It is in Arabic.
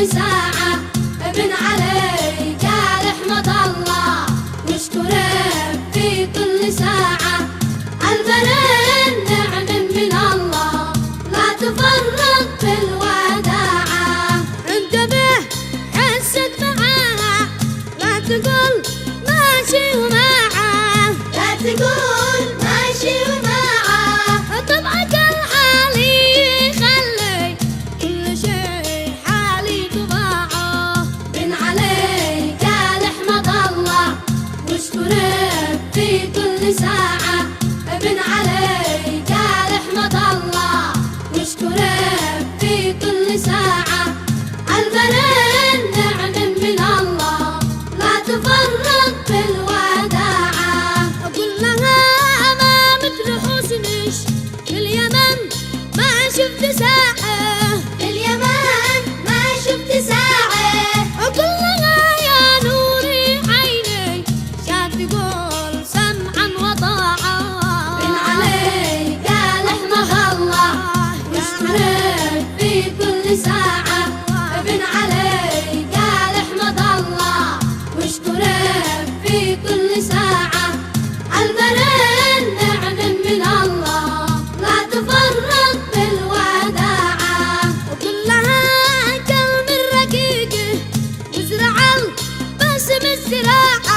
كل ساعة ابن علي قال احمد الله واشكره في كل ساعة. البلد نعم من الله لا تفرط في الوداعة. انتبه حسك معاها لا تقول ماشي ومعاه، لا تقول ماشي ومعاه. طبعك الحالي خلي كل شيء حالي طباعه. بن علي قال احمد الله واشكره في كل ساعة. بن علي قال احمد الله واشكره في كل ساعة. البلد نعم من الله لا تفرط في الوداعة. أقول لها ما مثل حسنش في اليمن ما شفت ساعة، في اليمن ما شفت ساعة. أقول لها يا نوري عيني شاف تقول سمعا وطاعة. بن علي قال احمد الله واشكره في كل ساعة. بن علي قال احمد الله واشكره في كل ساعة. البلد نعم من الله لا تفرط في الوداعة. أقول لها كلم الرقيقة وزرع البسم الزراعة.